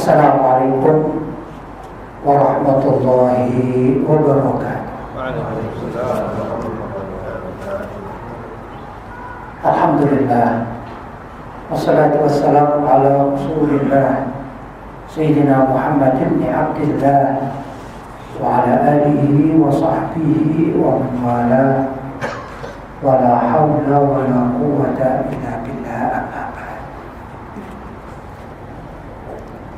Assalamualaikum warahmatullahi wabarakatuh. Alhamdulillah, wassalatu wassalamu ala Rasulillah Sayyidina Muhammad ibn Abdillah wa ala alihi wa sahbihi wa man wala wa la hawla wa la quwwata illa billah.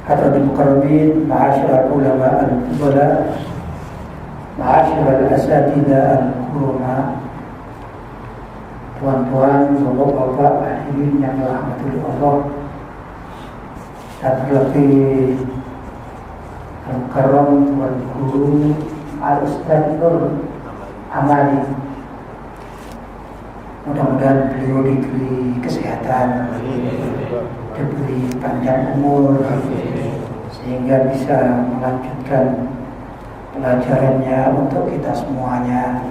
Hadratul mukarramin, ma'asyiral ulama al-fudala, ma'asyiral asatidzah al-kurama, tuan-tuan, bapak-bapak, hadirin yang dirahmati Allah, dan terlebih al-mukarram tuan guru Al-Ustaz Nur Amali. Mudah-mudahan beliau diberi kesehatan, diberi panjang umur, sehingga bisa melanjutkan pelajarannya untuk kita semuanya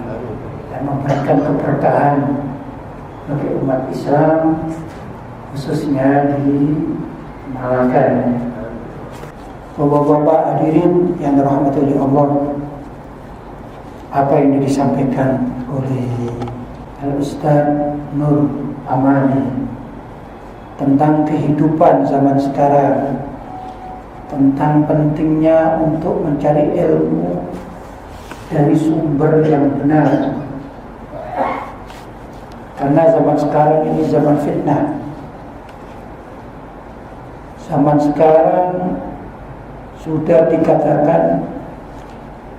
dan memberikan keberkahan bagi umat Islam, khususnya di Malaka. Bapak-bapak hadirin yang dirahmati oleh Allah, apa yang disampaikan oleh Al-Ustaz Nur Amali tentang kehidupan zaman sekarang, tentang pentingnya untuk mencari ilmu dari sumber yang benar, karena zaman sekarang ini zaman fitnah. Zaman sekarang sudah dikatakan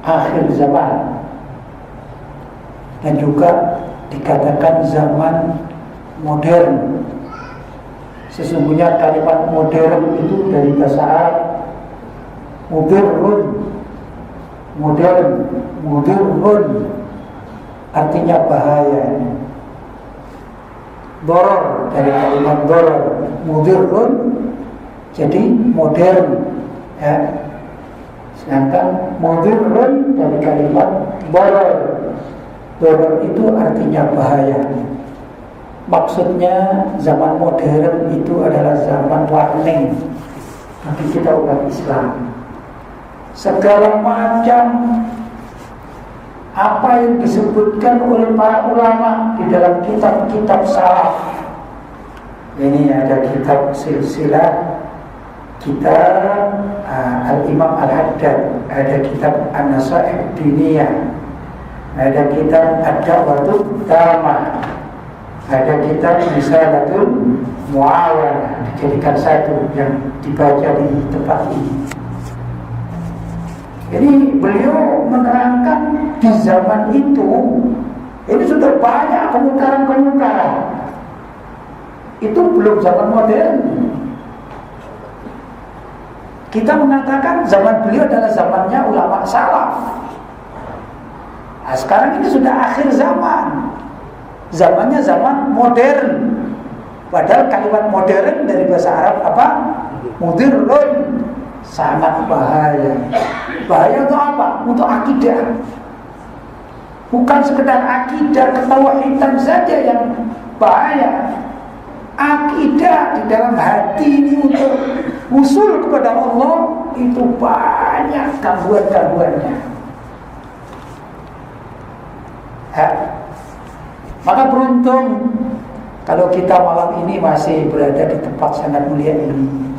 akhir zaman, dan juga dikatakan zaman modern. Sesungguhnya kalimat modern itu dari bahasa Arab modern, artinya bahaya. Doror dari kalimat doror, modern, jadi modern, ya. Sedangkan modern dari kalimat doror itu artinya bahaya. Maksudnya zaman modern itu adalah zaman warning bagi kita umat Islam. Segala macam apa yang disebutkan oleh para ulama di dalam kitab-kitab salaf. Ini ada kitab silsilah, kitab Al-Imam Al-Haddad, ada kitab An-Nasaih Diniyah, ada kitab Ad-Da'watul Tamah, ada kitab Risalatul Muawana, dijadikan satu yang dibaca di tempat ini. Jadi beliau menerangkan di zaman itu ini sudah banyak kemungkaran-kemungkaran. Itu belum zaman modern. Kita mengatakan zaman beliau adalah zamannya ulama salaf. Nah, sekarang ini sudah akhir zaman. Zamannya zaman modern. Padahal kalimat modern dari bahasa Arab apa? Mudirun. Sangat bahaya. Bahaya untuk apa? Untuk akidah. Bukan sekedar akidah ketauhidan saja yang bahaya. Akidah di dalam hati ini untuk usul kepada Allah itu banyak gangguan-gangguannya. Maka beruntung kalau kita malam ini masih berada di tempat sangat mulia ini,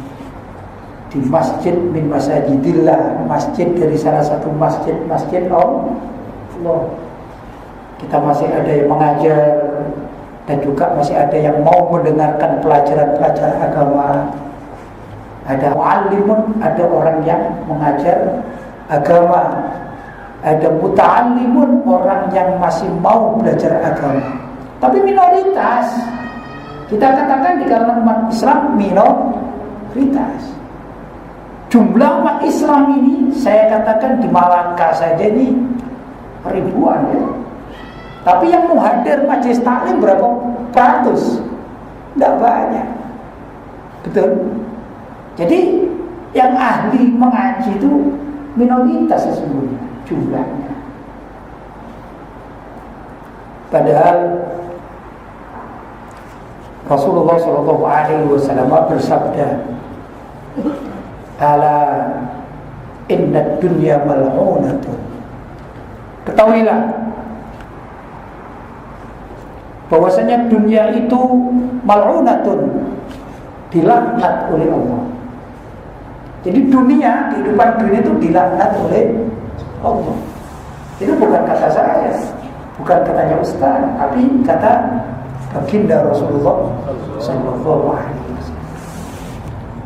di masjid min masajidillah, masjid dari salah satu masjid Allah. Kita masih ada yang mengajar, dan juga masih ada yang mau mendengarkan pelajaran-pelajaran agama. Ada muallimun, ada orang yang mengajar agama. Ada muta'allimun, orang yang masih mau belajar agama. Tapi minoritas. Kita katakan di kalangan umat Islam minoritas. Jumlah umat Islam ini saya katakan di Malaka saja ini ribuan, ya. Tapi yang menghadir majelis taklim berapa ratus? Tidak banyak. Betul? Jadi yang ahli mengaji itu minoritas sesungguhnya jumlahnya. Padahal Rasulullah SAW bersabda, Ala inna dunya mal'unatun. Ketahuilah bahwasanya dunia itu mal'unatun, dilaknat oleh Allah. Jadi dunia, kehidupan dunia itu dilaknat oleh Allah. Itu bukan kata saya, bukan katanya Ustaz, tapi kata baginda Rasulullah sallallahu alaihi wasallam.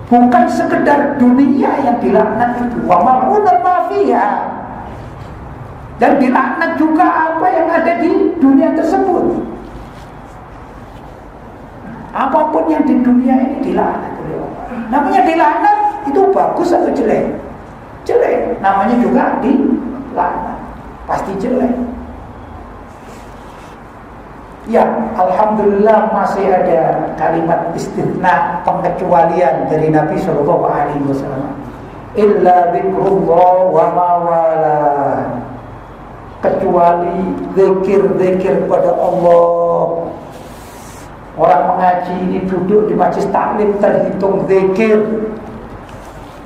Bukan sekedar dunia yang dilaknat itu, wa mal'unat ma fiha. Dan dilaknat juga apa yang ada di dunia tersebut. Apapun yang di dunia ini dilaknat oleh Allah. Namanya dilaknat itu bagus atau jelek? Jelek. Namanya juga dilaknat, pasti jelek. Ya, alhamdulillah masih ada kalimat istisna, pengecualian dari Nabi sallallahu alaihi wasallam. Illa dzikrullah wa ma wala. Kecuali zikir-zikir pada Allah. Orang mengaji ini duduk di majlis taklim terhitung zikir.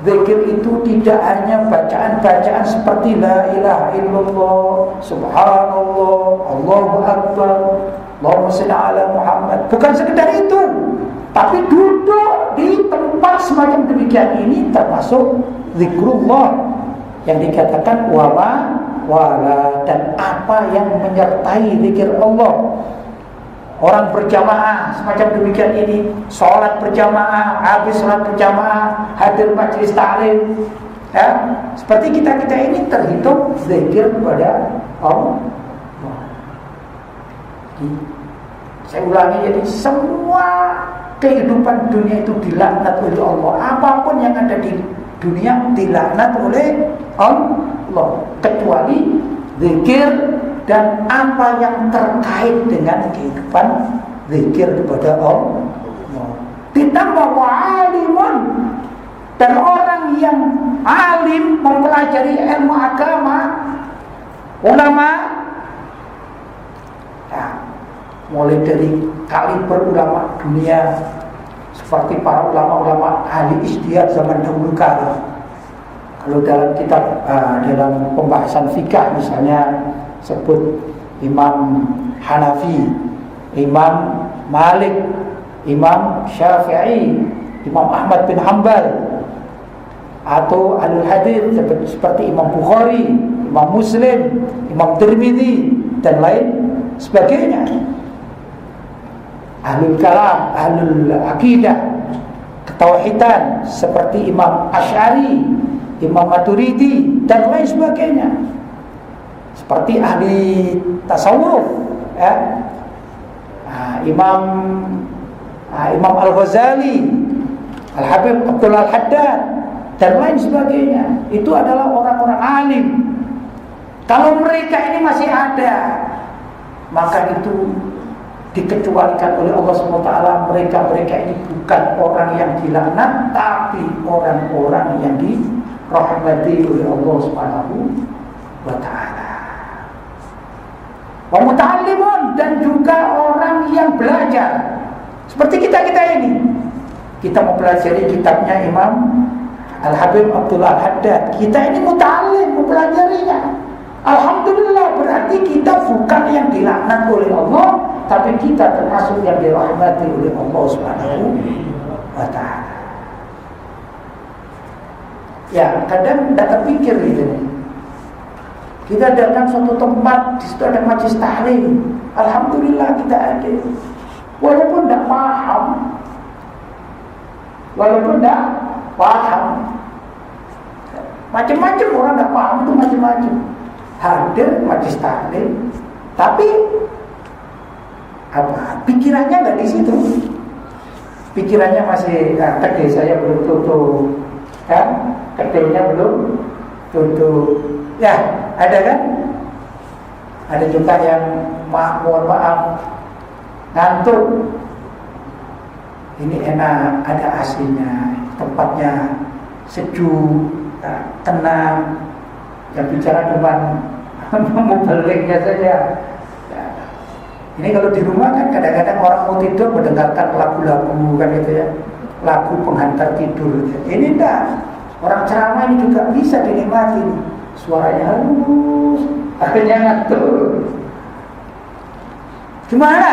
Zikir itu tidak hanya bacaan-bacaan seperti la ilaha illallah, subhanallah, Allahu akbar, Allahumma shalli ala Muhammad. Bukan sekedar itu, tapi duduk di tempat semacam demikian ini termasuk zikrullah yang dikatakan wama wala, dan apa yang menyertai zikir Allah. Orang berjamaah semacam demikian ini, sholat berjamaah, habis sholat berjamaah, hadir majlis taklim, ya, seperti kita ini terhitung zikir kepada Allah. Saya ulangi, jadi semua kehidupan dunia itu dilaknat oleh Allah. Apapun yang ada di dunia dilaknat oleh Allah, kecuali zikir dan apa yang terkait dengan kehidupan zikir kepada Allah. Ditambah wa'alimun, dan orang yang alim mempelajari ilmu agama, ulama, ya, mulai dari kaliber ulama dunia seperti para ulama-ulama ahli ijtihad zaman dahulu kala. Kalau dalam kitab dalam pembahasan fikih misalnya sebut Imam Hanafi, Imam Malik, Imam Syafi'i, Imam Ahmad bin Hanbal, atau Ahlul Hadits seperti Imam Bukhari, Imam Muslim, Imam Tirmidzi dan lain sebagainya. Ahlul Kalam, Ahlul Aqidah, ketauhidan seperti Imam Asy'ari, Imam Maturidi dan lain sebagainya. Seperti ahli tasawuf, ya. Imam Al-Ghazali, Al-Habib Abdul Al-Haddad dan lain sebagainya. Itu adalah orang-orang alim. Kalau mereka ini masih ada, maka itu dikecualikan oleh Allah SWT. Mereka ini bukan orang yang dilaknat, tapi orang-orang yang dirahmati oleh Allah SWT. Wa muta'allimun, dan juga orang yang belajar. Seperti kita ini. Kita mempelajari kitabnya Imam Al-Habib Abdul Al-Haddad. Kita ini muta'allim, mempelajarinya. Alhamdulillah, berarti kita bukan yang dilaknat oleh Allah, tapi kita termasuk yang dirahmati oleh Allah SWT. Ya, kadang tidak terpikir gitu. Kita datang suatu tempat, di situ ada majlis taklim. Alhamdulillah kita ada. Walaupun tidak paham, macam-macam orang tidak paham itu macam-macam. Hadir majlis taklim, tapi pikirannya nggak di situ. Pikirannya masih kedai saya belum tutup, kan? Kedainya belum tutup. Ya, ada kan? Ada juga yang mohon maaf ngantuk. Ini enak, ada AC-nya, tempatnya sejuk, tenang. Yang bicara cuma mubaliknya saja. Ini kalau di rumah kan kadang-kadang orang mau tidur mendengarkan lagu-lagu kan gitu ya, lagu penghantar tidur. Ini enggak. Orang ceramah ini juga bisa dinikmati, suaranya halus, akhirnya ngantuk. Gimana?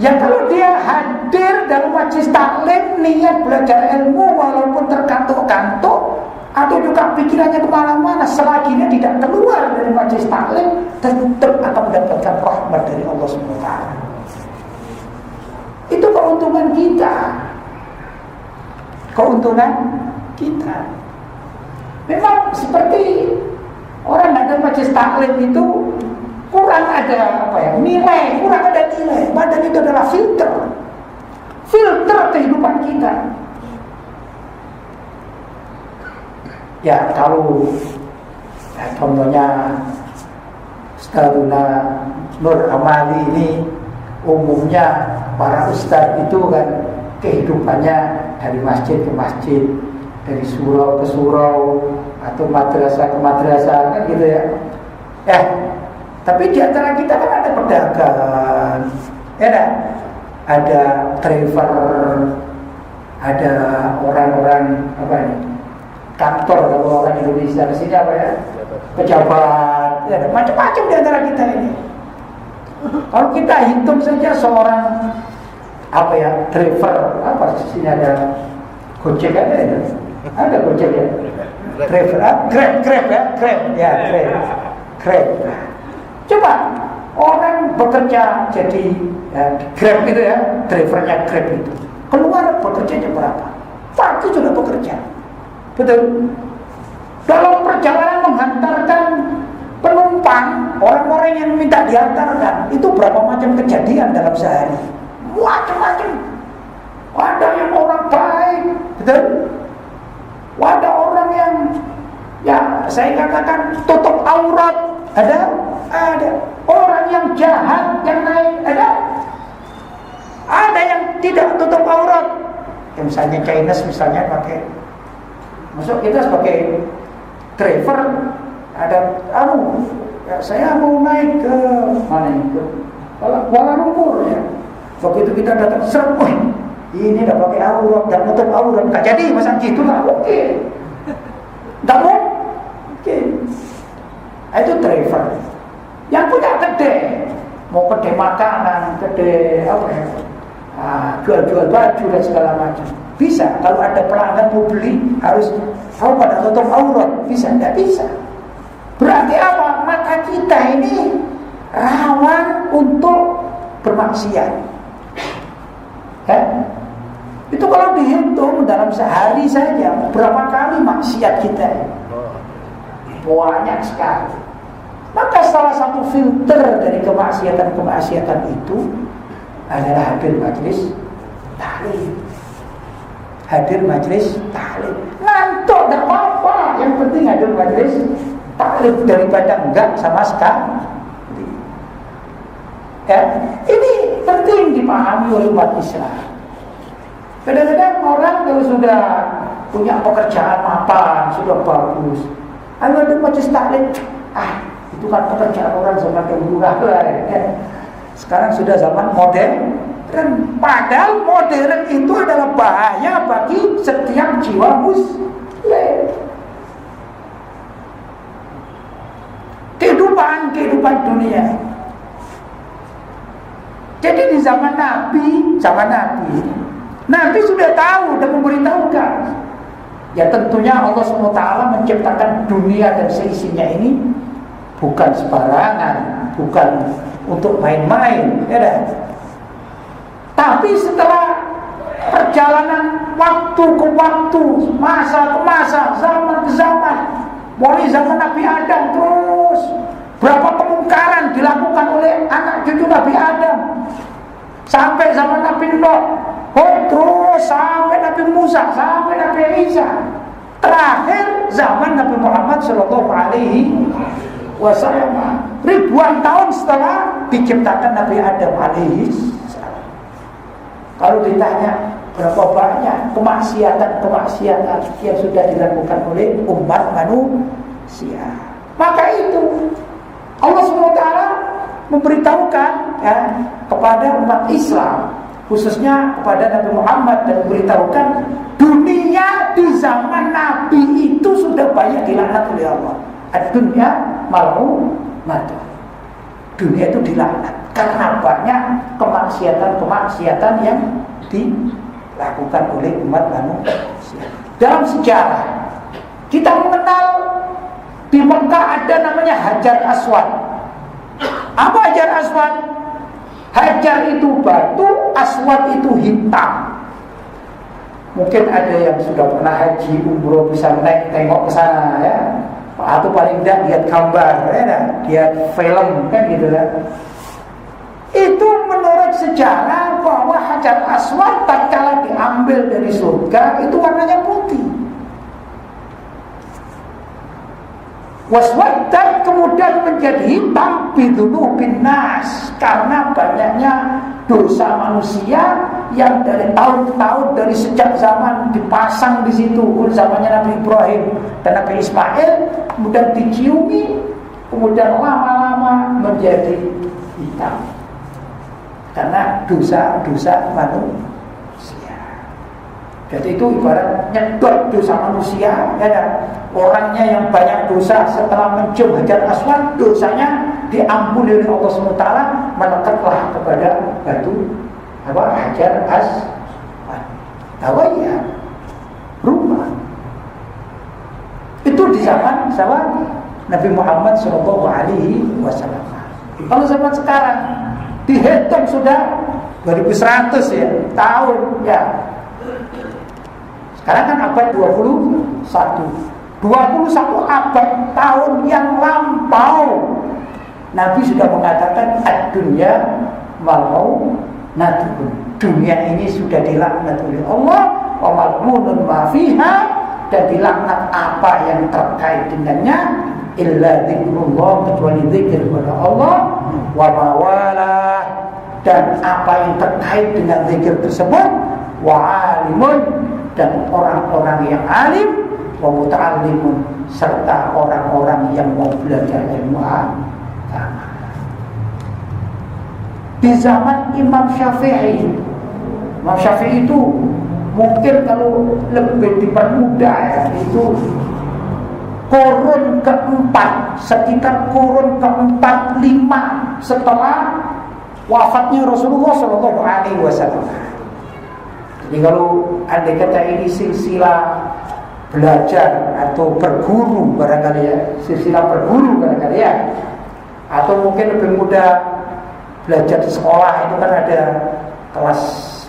Ya kalau dia hadir dalam majelis taklim, niat belajar ilmu walaupun terkantuk-kantuk atau juga pikirannya kemana-mana, selagi dia tidak keluar dari majelis taklim, tetap akan mendapatkan rahmat dari Allah SWT. Itu keuntungan kita. Keuntungan kita. Memang seperti orang ada majelis taklim itu kurang ada nilai, kurang ada nilai. Padahal itu adalah filter kehidupan kita. Ya kalau contohnya Ustadzuna Nur Amali ini, umumnya para ustadz itu kan kehidupannya dari masjid ke masjid, dari surau ke surau, atau madrasah ke madrasah, kan gitu ya. Tapi di antara kita kan ada pedagang, ada driver, ada orang-orang kantor, kalau orang Indonesia di sini pejabat, ya, macam-macam di antara kita ini. Kalau kita hitung saja seorang driver, di sini ada Gojek, ada Gojek ya, driver, Grab. Coba orang bekerja jadi Grab itu ya, drivernya Grab itu keluar bekerjanya berapa? Pagi sudah bekerja, betul. Dalam perjalanan menghantarkan penumpang, orang-orang yang minta diantarkan, itu berapa macam kejadian dalam sehari? Macam-macam. Ada yang orang baik, betul. Ada orang yang saya katakan tutup aurat, ada orang yang jahat yang naik, ada yang tidak tutup aurat. Yang misalnya Chinese misalnya pakai, masuk kita sebagai driver, ada saya mau naik ke mana itu, Kuala Lumpur ya. Begitu kita datang ini udah pakai aurat, dan tutup aurat, nggak jadi masa gitu, nggak mungkin. Itu driver. Yang punya kedai, mau kedai makanan, kedai jual-jual baju dan segala macam, bisa. Kalau ada pelanggan mau beli, harus pada tutup aurat, bisa? Nggak bisa. Berarti apa? Mata kita ini rawan untuk bermaksiat. Itu kalau dihitung dalam sehari saja, berapa kali maksiat kita? Banyak sekali. Maka salah satu filter dari kemaksiatan itu adalah hadir majelis taklim. Hadir majelis taklim. Ngantuk enggak apa-apa, yang penting hadir majelis taklim daripada enggak sama sekali. Ini penting dipahami oleh umat Islam. Kadang-kadang orang kalau sudah punya pekerjaan mapan, sudah bagus, ada majelis taklim, itu kan pekerjaan orang zaman dahulu lah. Sekarang sudah zaman modern, dan padahal modern itu adalah bahaya bagi setiap jiwa muslim. Kehidupan dunia. Jadi di zaman Nabi sudah tahu dan memberitahukan. Ya tentunya Allah SWT menciptakan dunia dan seisinya ini bukan sembarangan, bukan untuk main-main, Tapi setelah perjalanan waktu ke waktu, masa ke masa, zaman ke zaman, mulai zaman Nabi Adam terus berapa kemungkaran dilakukan oleh anak cucu Nabi Adam, sampai zaman Nabi Nuh, terus sampai Nabi Musa, sampai Nabi Isa, terakhir zaman Nabi Muhammad Sallallahu Alaihi Wasallam, ribuan tahun setelah diciptakan Nabi Adam alaihi salam. Kalau ditanya berapa banyak kemaksiatan yang sudah dilakukan oleh umat manusia, maka itu Allah SWT memberitahukan kepada umat Islam, khususnya kepada Nabi Muhammad, dan memberitahukan dunia di zaman Nabi itu sudah banyak dilaknat oleh Allah. Ad-dunya mal'unatun. Dunia itu dilaknat karena banyak kemaksiatan yang dilakukan oleh umat manusia. Dalam sejarah kita mengenal di Mekah ada namanya Hajar Aswad. Apa Hajar Aswad? Hajar itu batu, Aswad itu hitam. Mungkin ada yang sudah pernah haji umroh bisa tengok ke sana ya. Atau paling tidak lihat gambar ya, lihat film kan gitu kan. Itu menurut sejarah bahwa Hajar Aswad tatkala diambil dari surga itu warnanya putih. Waswaddat kemudian menjadi hitam bidzunubin nas karena banyaknya dosa manusia yang dari tahun-tahun, dari sejak zaman dipasang di situ, zamannya Nabi Ibrahim dan Nabi Ismail, kemudian diciumi, kemudian lama-lama menjadi hitam karena dosa-dosa manusia. Jadi itu ibarat nyedot dosa manusia ya kan? Orangnya yang banyak dosa setelah mencium Hajar Aswad, dosanya diampuni oleh Allah SWT, menekatlah kepada batu Hajar Aswad. Tahu ya? Berubah. Itu di zaman Nabi Muhammad SAW. Kalau zaman sekarang dihitung sudah 2100 ya tahun ya. Sekarang kan abad 21 abad tahun yang lampau Nabi sudah mengatakan ad-dunya mal'unatun. Dunia ini sudah dilaknat oleh Allah, wa mal'unun ma fiha, dan dilaknat apa yang terkait dengannya, illa dzikrullah, kecuali zikir kepada Allah, wa mawalah, dan apa yang terkait dengan zikir tersebut, wa alimun, dan orang-orang yang alim, wa muta'allimun, serta orang-orang yang mau belajar ilmu agama. Di zaman Imam Syafi'i itu mungkin kalau lebih dipermudah ya, itu kurun keempat, sekitar kurun keempat 5 setelah wafatnya Rasulullah SAW. Jadi kalau andai kata ini silsilah belajar atau berguru barangkali ya, silsilah berguru barangkali ya, atau mungkin lebih mudah belajar di sekolah itu kan ada kelas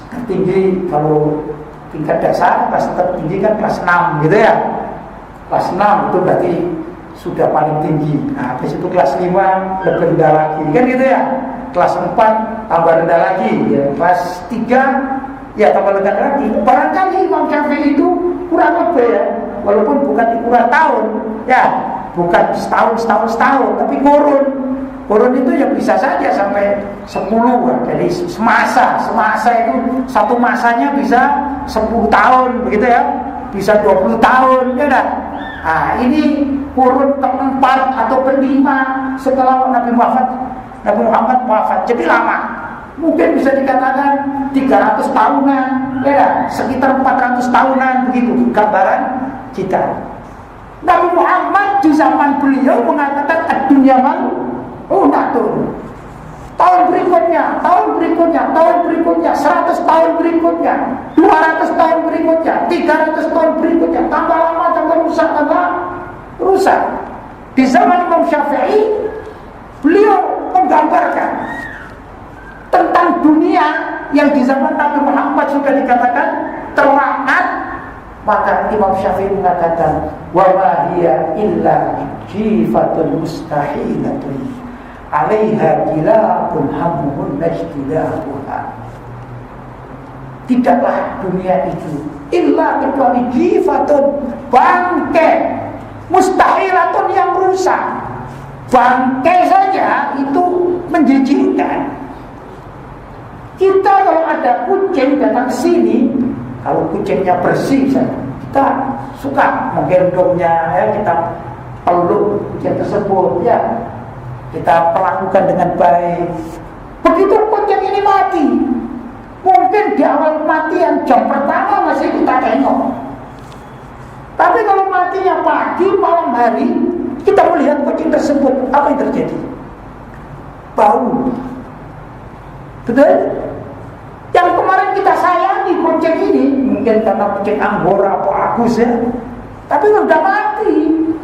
tertinggi, kalau tingkat dasar kelas tertinggi kan kelas 6 gitu ya. Kelas 6 itu berarti sudah paling tinggi. Nah, habis itu kelas 5 lebih rendah lagi kan gitu ya. Kelas 4 tambah rendah lagi ya. Kelas 3 ya tambah rendah lagi. Barangkali Imam Syafi'i itu kurang lebih ya, walaupun bukan ukuran tahun ya, bukan setahun, tapi kurun itu ya bisa saja sampai 10 ya. Jadi semasa itu satu masanya bisa 10 tahun begitu ya, bisa 20 tahun ya dah. Nah, ini kurun keempat atau kelima setelah Nabi Muhammad wafat, jadi lama. Mungkin bisa dikatakan 300 tahunan ya, sekitar 400 tahunan begitu gambaran kita. Nabi Muhammad di zaman beliau mengatakan ad-dunya mal'unatun. Tahun berikutnya, 100 tahun berikutnya, 200 tahun berikutnya, 300 tahun berikutnya, tambah lama tambah rusak. Di zaman Imam Syafi'i beliau menggambarkan tentang dunia yang di zaman Nabi Muhammad sudah dikatakan terlaknat, maka Imam Syafi'i mengatakan wa ma hiya illa jifatun mustahilatun 'alaiha kilabun hammuhun najtilahuha. Tidaklah dunia itu illa kecuali jifatun, bangkai, mustahilatun yang rusak. Bangkai saja itu menjijikkan. Kita kalau ada kucing datang ke sini, kalau kucingnya bersih, kita suka menggendongnya, ya, kita peluk kucing tersebut, ya, kita perlakukan dengan baik. Begitu kucing ini mati, mungkin di awal kematian jam pertama masih kita tengok, Tapi kalau matinya pagi, malam hari, kita melihat kucing tersebut, apa yang terjadi? Bau. Betul? Yang kemarin kita sayangi kucing ini, mungkin karena kucing Anggora atau Agus ya, tapi sudah mati.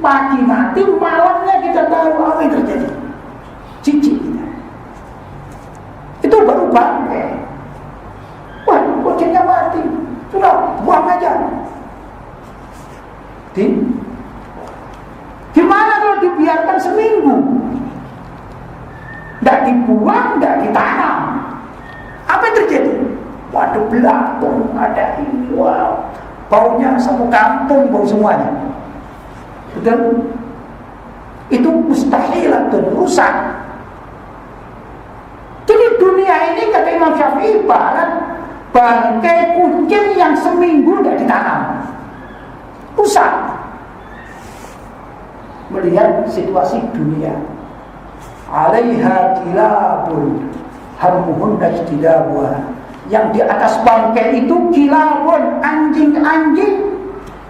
Pagi mati, malamnya kita tahu apa yang terjadi. Jijik kita. Itu baru bangkai. Wah, kucingnya mati. Sudah, buang aja. Gimana kalau dibiarkan seminggu? Tidak dibuang, tidak ditanam. Apa yang terjadi? Waduh, belatung, ada ini, wow, baunya satu kampung, bau semuanya. Betul? Itu mustahil atau rusak. Jadi dunia ini kata Imam Syafi'i ibarat bangkai kucing yang seminggu tidak ditanam, rusak. Melihat situasi dunia, alaiha kilabun hammuhunna ijtidabuha, yang di atas bangkai itu kilabun, anjing-anjing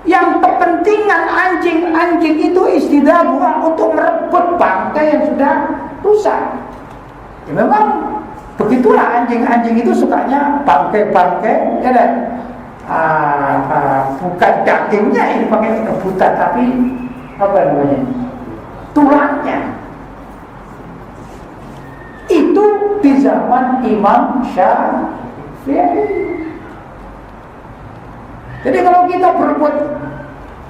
yang kepentingan anjing-anjing itu ijtidabuha, untuk merebut bangkai yang sudah rusak. Ya memang begitulah, anjing-anjing itu sukanya bangkai-bangkai, ya kan? Bukan dagingnya ini pakai rebutan, tapi apa namanya? Tulangnya. Itu di zaman Imam Syafi'i. Jadi kalau kita berebut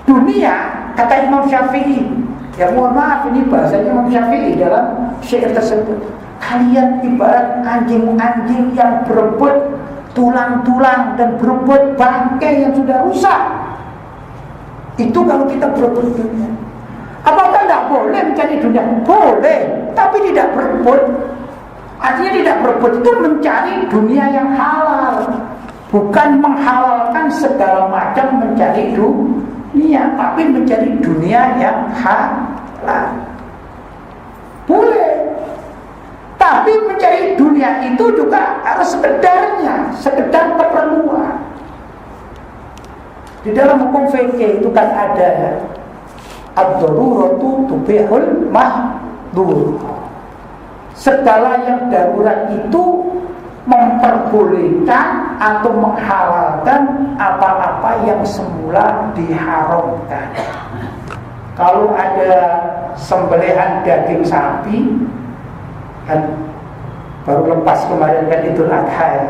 dunia, kata Imam Syafi'i, ya mohon maaf ini bahasanya Imam Syafi'i dalam syair tersebut, kalian ibarat anjing-anjing yang berebut tulang-tulang dan berebut bangkai yang sudah rusak. Itu kalau kita berebut dunia. Apakah tidak boleh mencari dunia? Boleh, tapi tidak berebut. Artinya tidak berebut itu mencari dunia yang halal, bukan menghalalkan segala macam mencari dunia, tapi mencari dunia yang halal. Boleh, tapi mencari dunia itu juga harus sekedarnya, sekedar keperluan. Di dalam hukum fikih itu kan ada ad-daruratu tubihul mahdhur. Segala yang darurat itu memperbolehkan atau menghalalkan apa-apa yang semula diharamkan. Kalau ada sembelihan daging sapi, kan baru lepas kemarin kan Idul Adha ya,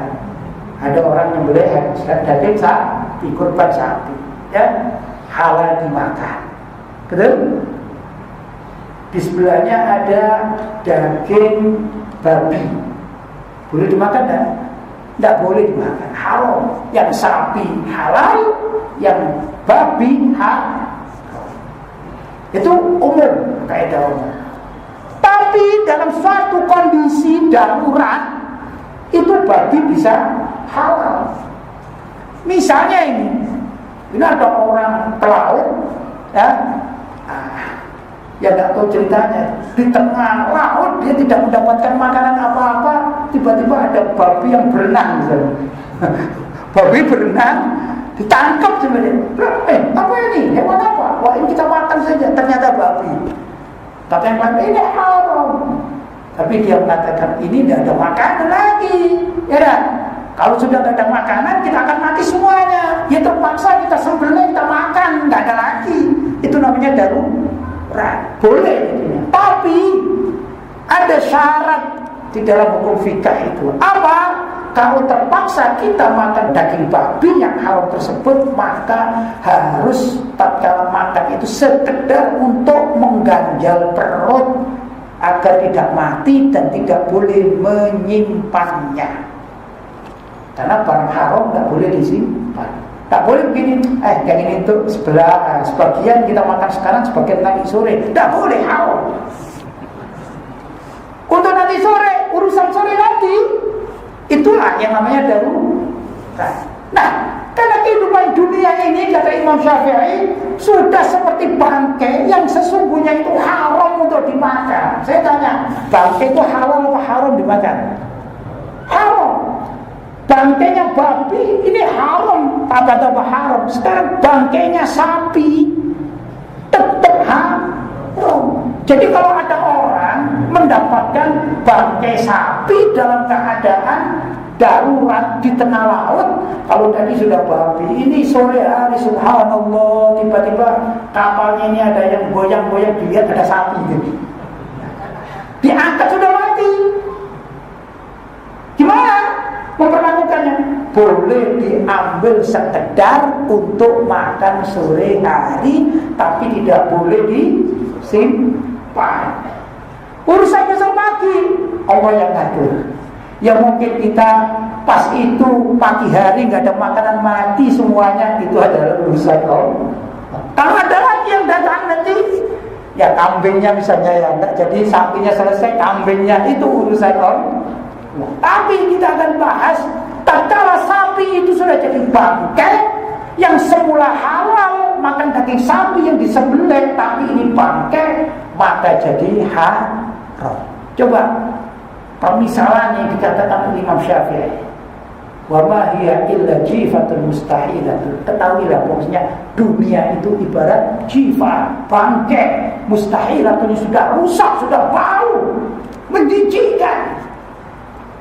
ada orang nyembelih daging sapi, kurban sapi, ya halal dimakan. Betul? Di sebelahnya ada daging babi, boleh dimakan kan? Tidak boleh dimakan, haram. Yang sapi halal, yang babi haram. Itu umum, kaidah umum. Tapi dalam suatu kondisi darurat, itu babi bisa halal. Misalnya ini ada orang pelaut, ya, ya nggak tahu ceritanya, di tengah laut dia tidak mendapatkan makanan apa-apa, tiba-tiba ada babi yang berenang misalnya. Babi berenang, ditangkap sebenarnya. Apa ini? Hewan apa? Wah, ini kita makan saja. Ternyata babi. Kata yang lain, ini haram. Tapi dia mengatakan ini tidak ada makanan lagi, ya kan? Kalau sudah tidak ada makanan, kita akan mati semuanya. Ya terpaksa kita sembelih, kita makan, nggak ada lagi. Itu namanya darurat. Boleh gitu. Tapi ada syarat di dalam hukum fikih itu. Apa? Kalau terpaksa kita makan daging babi yang haram tersebut, maka harus tatkala makan itu sekedar untuk mengganjal perut agar tidak mati dan tidak boleh menyimpannya. Karena barang haram tidak boleh disimpan. Tak boleh begini, yang ini untuk sebagian kita makan sekarang, sebagian nanti sore. Tidak boleh, haram. Untuk nanti sore, urusan sore nanti, itulah yang namanya darurat. Nah, karena kehidupan dunia ini, kata Imam Syafi'i, sudah seperti bangkai yang sesungguhnya itu haram untuk dimakan. Saya tanya, bangkai itu halal atau haram dimakan? Haram. Bangkainya babi ini haram, apa haram. Sekarang bangkainya sapi tetap haram. Jadi kalau ada orang mendapatkan bangkai sapi dalam keadaan darurat di tengah laut, kalau tadi sudah babi, ini sore hari subhanallah tiba-tiba kapalnya ini ada yang goyang-goyang, dilihat ada sapi gitu, diangkat sudah mati. Gimana memperlakukannya? Boleh diambil sekedar untuk makan sore hari, tapi tidak boleh disimpan. Urusan besok pagi Allah yang ngatur. Ya mungkin kita pas itu pagi hari nggak ada makanan, mati semuanya, itu adalah urusan Allah. Kalau ada lagi yang datang nanti, ya kambingnya misalnya ya enggak, jadi sapinya selesai, kambingnya itu urusan Allah. Tapi kita akan bahas tatkala sapi itu sudah jadi bangkai yang semula halal makan daging sapi yang disembelih, tapi ini bangkai, maka jadi haram. Coba permisalan yang dikatakan Imam Syafi'i, wa ma hiya illa jifatun mustahilatun. Ketahuilah pokoknya dunia itu ibarat jifa, bangkai mustahilatun, sudah rusak, sudah bau, menjijikkan.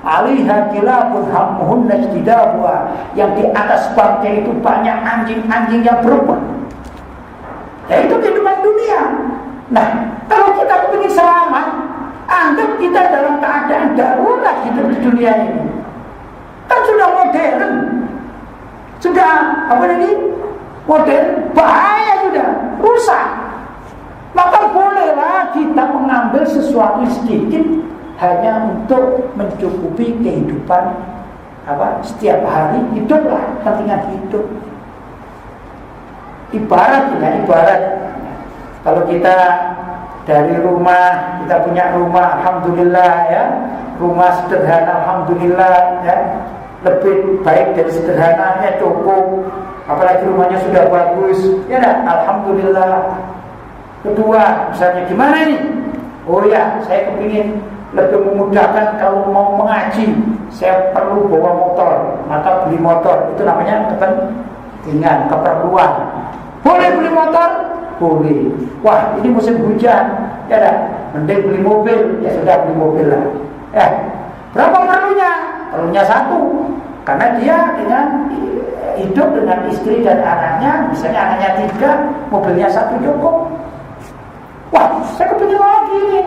Alaiha kilabun hammuhunna ijtidabuha, yang di atas bangkai itu banyak anjing-anjing yang berebut. Ya itu kehidupan dunia. Nah, kalau kita ingin selamat, anggap kita dalam keadaan darurat hidup di dunia ini. Kan sudah modern, sudah apa tadi? Modern, bahaya sudah, rusak. Maka bolehlah kita mengambil sesuatu sedikit hanya untuk mencukupi kehidupan setiap hari, hiduplah, kepentingan hidup. Ibarat kalau kita dari rumah, kita punya rumah, alhamdulillah ya, rumah sederhana, alhamdulillah ya, lebih baik dari sederhananya, cukup. Apalagi rumahnya sudah bagus, ya dah, alhamdulillah. Kedua, misalnya gimana nih? Oh ya, saya kepingin lebih memudahkan kalau mau mengaji, saya perlu bawa motor, maka beli motor. Itu namanya kepentingan, keperluan. Boleh beli motor? Boleh. Wah, ini musim hujan, ya dah, mending beli mobil. Ya sudah, beli mobil lah. Berapa perlunya? Perlunya satu, karena dia dengan hidup dengan istri dan anaknya, misalnya anaknya 3, mobilnya 1 cukup. Wah, saya kepingin lagi nih,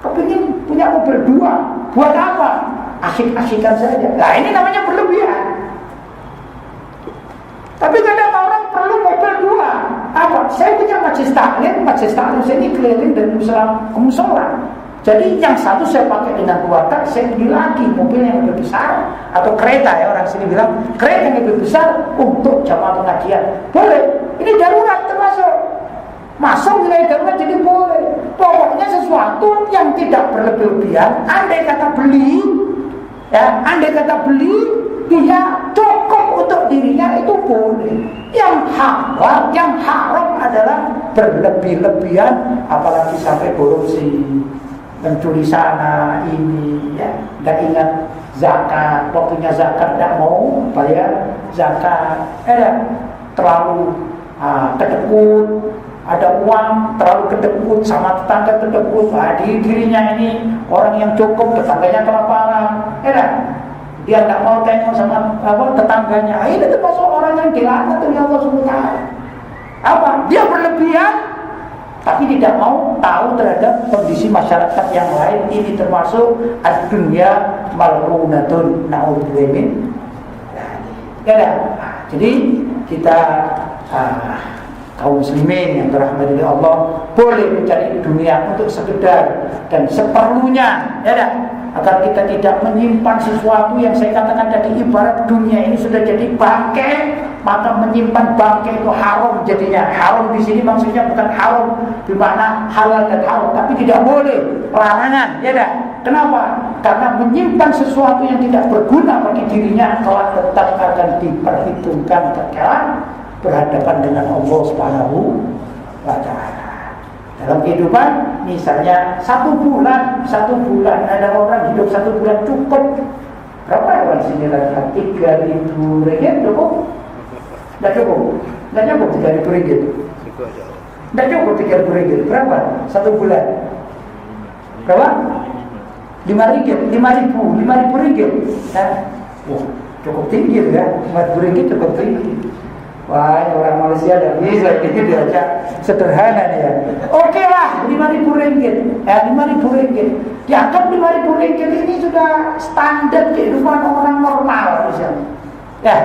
kepingin punya mobil 2. Buat apa? Asik-asikan saja. Nah, ini namanya berlebihan. Tapi kadang orang perlu mobil 2. Apa? Saya punya majlis taklim saya ini keliling dan musola. Jadi yang satu saya pakai dengan keluarga, saya beli lagi mobil yang lebih besar, atau kereta, ya orang sini bilang kereta yang lebih besar untuk jamaah pengajian. Boleh. Ini darurat termasuk. Masuk wilayah darurat jadi boleh. Pokoknya sesuatu yang tidak berlebihan. Andai kata beli, dia cukup untuk dirinya, itu boleh. Yang haram adalah berlebih-lebihan, apalagi sampai korupsi, mencuri sana ini, ya. Nggak ingat zakat, waktunya zakat nggak mau bayar zakat, terlalu kedekut. Ada uang terlalu kedekut sama tetangga, kedekut. Dirinya ini orang yang cukup, tetangganya kelaparan, dia nggak mau tengok sama tetangganya. Ini termasuk orang yang dilaknat oleh Allah SWT. Dia berlebihan, tapi tidak mau tahu terhadap kondisi masyarakat yang lain. Ini termasuk ad-dunya mal'unatun, na'udzubillah min. Jadi kita kaum muslimin yang dirahmati oleh Allah boleh mencari dunia untuk sekedar dan seperlunya, agar kita tidak menyimpan sesuatu yang saya katakan tadi, ibarat dunia ini sudah jadi bangkai, maka menyimpan bangkai itu haram jadinya. Haram di sini maksudnya bukan haram bermakna halal dan haram, tapi tidak boleh, larangan, Kenapa? Karena menyimpan sesuatu yang tidak berguna bagi dirinya kelak tetap akan diperhitungkan tatkala berhadapan dengan Allah Subhanahu wa ta'ala. Dalam kehidupan, misalnya 1 bulan ada orang hidup 1 bulan cukup. Berapa orang sini lagi? 3.000 ringgit cukup? Tidak cukup. Tidak cukup 3.000 ringgit. Tidak cukup 3.000 ringgit. Berapa? 1 bulan. Berapa? 5 ringgit. 5.000 ringgit. Nah, cukup tinggi ya. 5.000 ringgit cukup tinggi. Wah, orang Malaysia tidak bisa ini diajak sederhana nih ya. Oke lah, 5.000 ringgit. 5.000 ringgit. Dianggap 5.000 ringgit ini sudah standar kehidupan orang normal misalnya. Ya,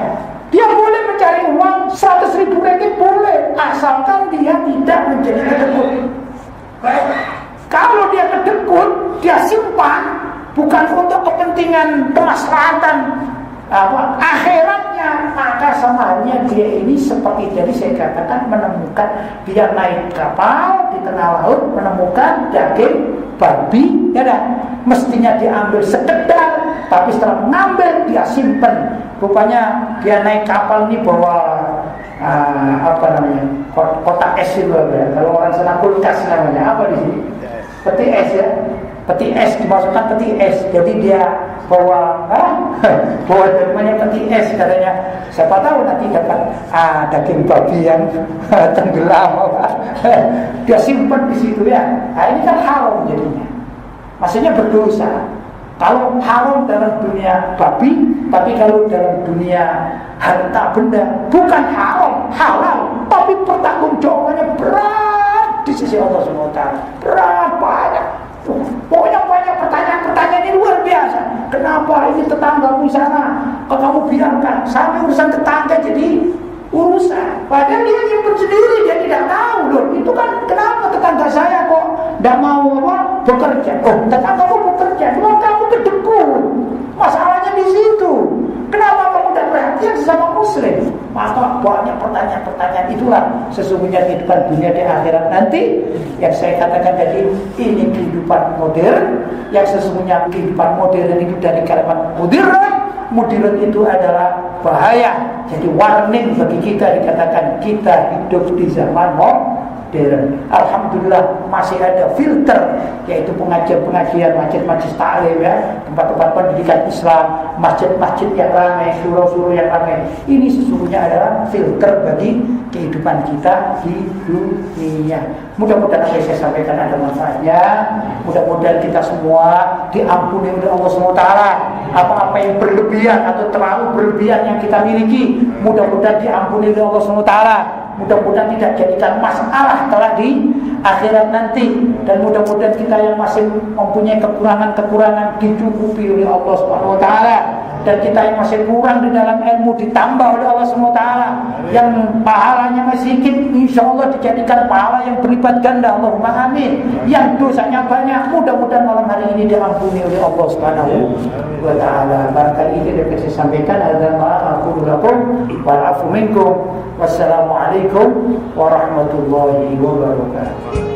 dia boleh mencari uang 100.000 ringgit boleh, asalkan dia tidak menjadi kedekut. Kalau dia kedekut, dia simpan bukan untuk kepentingan kemaslahatan akhiratnya, maka sama halnya dia ini seperti tadi saya katakan menemukan, dia naik kapal di tengah laut menemukan daging babi, ya dah, mestinya diambil sekedar, tapi setelah mengambil dia simpen. Rupanya dia naik kapal ini bawa kotak es itu ya. Kalau orang sana kulkas namanya apa di sini? Peti es ya. Peti es dimasukkan peti es. Jadi dia bawa namanya peti es katanya. Siapa tahu nanti dapat daging babi yang tenggelam dia simpan di situ ya. Nah, ini kan haram jadinya. Maksudnya berdosa. Kalau haram dalam dunia babi, tapi kalau dalam dunia harta benda bukan haram, halal, tapi pertanggungjawabannya berat di sisi Allah SWT. Berat banyak. Pokoknya banyak pertanyaan ini luar biasa. Kenapa ini tetanggamu sana kok kamu biarkan sampai urusan tetangga jadi urusan? Padahal dia nyimpen sendiri, dia tidak tahu loh. Itu kan kenapa tetangga saya kok tidak mau bekerja? Oh, tetanggamu bekerja, cuma kamu kedekut. Masalahnya di situ. Kenapa kamu tidak perhatian sesama muslim? Maka banyak pertanyaan-pertanyaan, itulah sesungguhnya kehidupan dunia di akhirat nanti. Yang saya katakan tadi, ini kehidupan modern. Yang sesungguhnya kehidupan modern itu dari kalimat modern itu adalah bahaya. Jadi warning bagi kita, dikatakan kita hidup di zaman modern. Alhamdulillah masih ada filter, yaitu pengajian-pengajian, masjid-masjid taklim ya, tempat-tempat pendidikan Islam, masjid-masjid yang ramai, surau-surau yang ramai. Ini sesungguhnya adalah filter bagi kehidupan kita di dunia. Mudah-mudahan apa yang saya sampaikan ada manfaatnya. Mudah-mudahan kita semua diampuni oleh Allah SWT. Apa-apa yang berlebihan atau terlalu berlebihan yang kita miliki, mudah-mudahan diampuni oleh Allah SWT. Mudah-mudahan tidak jadikan masalah kelak di akhirat nanti. Dan mudah-mudahan kita yang masih mempunyai kekurangan-kekurangan dicukupi oleh Allah SWT. Dan kita yang masih kurang di dalam ilmu ditambah oleh Allah SWT. Yang pahalanya masih sedikit, insya Allah dijadikan pahala yang berlipat ganda. Allahumma amin. Yang dosanya banyak, mudah-mudahan malam hari ini diampuni oleh Allah SWT. Barangkali ini dapat saya sampaikan. Aku wal afu minkum. Wassalamualaikum warahmatullahi wabarakatuh.